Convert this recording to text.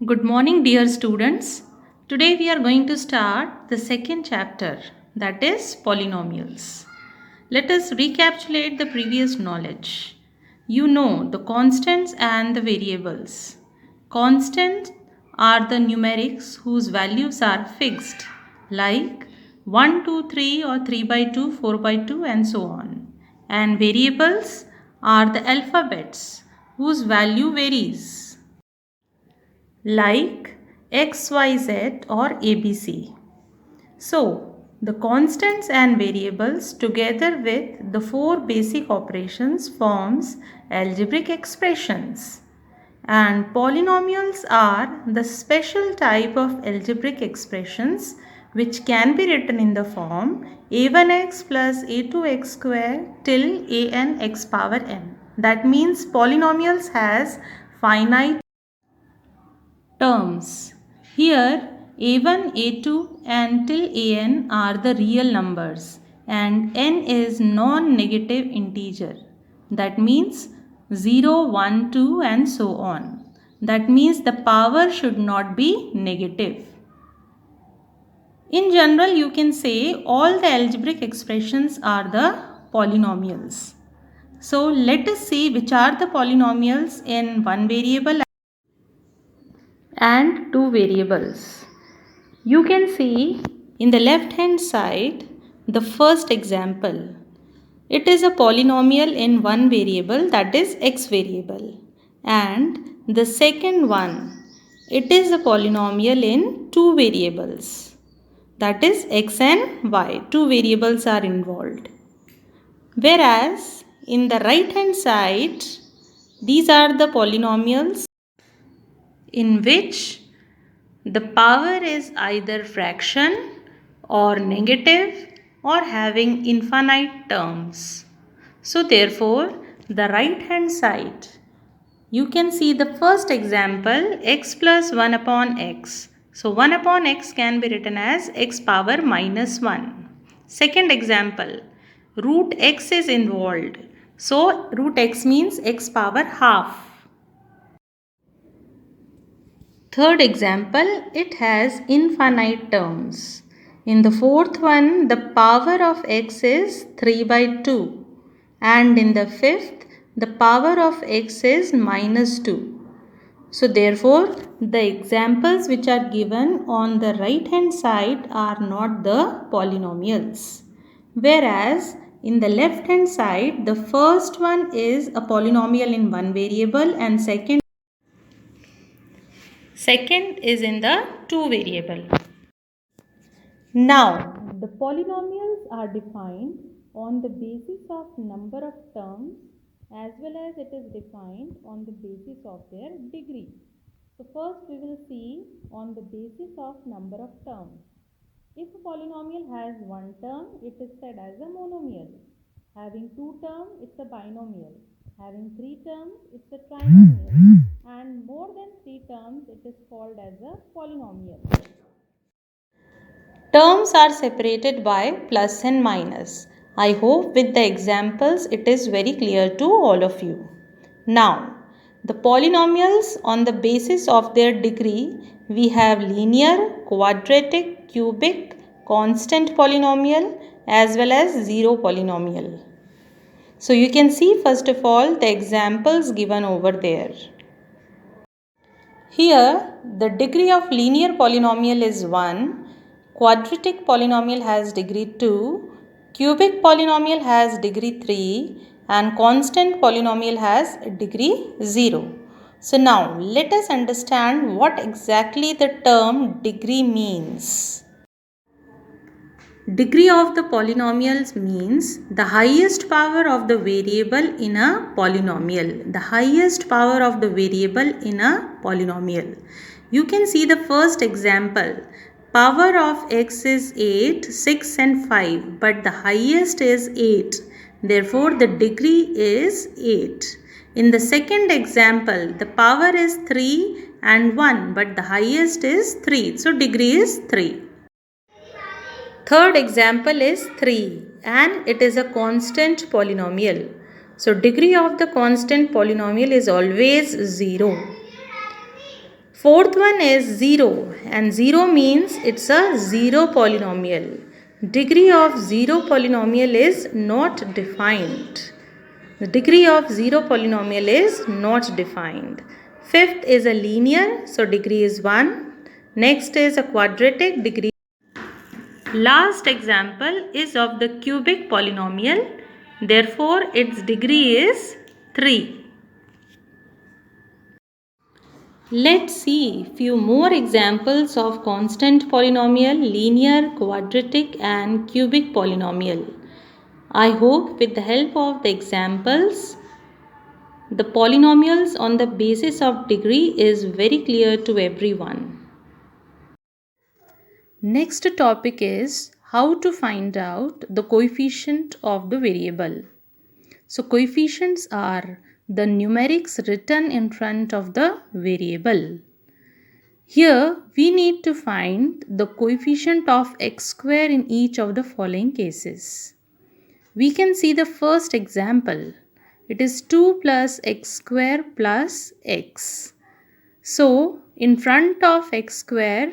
Good morning, dear students. Today we are going to start the second chapter, that is polynomials. Let us recapitulate the previous knowledge. You know the constants and the variables. Constants are the numerics whose values are fixed, like 1, 2, 3 or 3 by 2, 4 by 2 and so on. And variables are the alphabets whose value varies, like XYZ or ABC. So, the constants and variables together with the four basic operations forms algebraic expressions. And polynomials are the special type of algebraic expressions which can be written in the form a1x plus a2x square till an x power n. That means polynomials has finite terms. Here a1, a2 and till an are the real numbers and n is non-negative integer. That means 0, 1, 2 and so on. That means the power should not be negative. In general, you can say all the algebraic expressions are the polynomials. So let us see which are the polynomials in one variable and two variables. You can see in the left hand side the first example. It is a polynomial in one variable, that is x variable, and the second one, it is a polynomial in two variables, that is x and y. Two variables are involved. Whereas in the right hand side, these are the polynomials in which the power is either fraction or negative or having infinite terms. So therefore, the right hand side, you can see the first example, x plus 1 upon x. So 1 upon x can be written as x power minus 1. Second example, root x is involved. So root x means x power half. Third example, it has infinite terms. In the fourth one, the power of x is 3 by 2. And in the fifth, the power of x is minus 2. So therefore, the examples which are given on the right hand side are not the polynomials. Whereas in the left hand side, the first one is a polynomial in one variable and second is in the two variable. Now, the polynomials are defined on the basis of number of terms as well as it is defined on the basis of their degree. So first we will see on the basis of number of terms. If a polynomial has one term, it is said as a monomial. Having two terms, it's a binomial. Having three terms, it's a trinomial. And more than three terms, it is called as a polynomial. Terms are separated by plus and minus. I hope with the examples it is very clear to all of you. Now, the polynomials on the basis of their degree, we have linear, quadratic, cubic, constant polynomial as well as zero polynomial. So you can see first of all the examples given over there. Here, the degree of linear polynomial is 1, quadratic polynomial has degree 2, cubic polynomial has degree 3, and constant polynomial has degree 0. So now, let us understand what exactly the term degree means. Degree of the polynomials means the highest power of the variable in a polynomial. The highest power of the variable in a polynomial. You can see the first example. Power of x is 8, 6 and 5, but the highest is 8. Therefore, the degree is 8. In the second example, the power is 3 and 1, but the highest is 3. So, degree is 3. Third example is 3 and it is a constant polynomial. So degree of the constant polynomial is always 0. Fourth one is 0, and 0 means it's a zero polynomial. Degree of zero polynomial is not defined. The degree of zero polynomial is not defined. Fifth is a linear, so degree is 1. Next is a quadratic, degree. Last example is of the cubic polynomial, therefore its degree is 3. Let's see few more examples of constant polynomial, linear, quadratic and cubic polynomial. I hope with the help of the examples, the polynomials on the basis of degree is very clear to everyone. Next topic is how to find out the coefficient of the variable. So coefficients are the numerics written in front of the variable. Here we need to find the coefficient of x square in each of the following cases. We can see the first example. It is 2 plus x square plus x. So in front of x square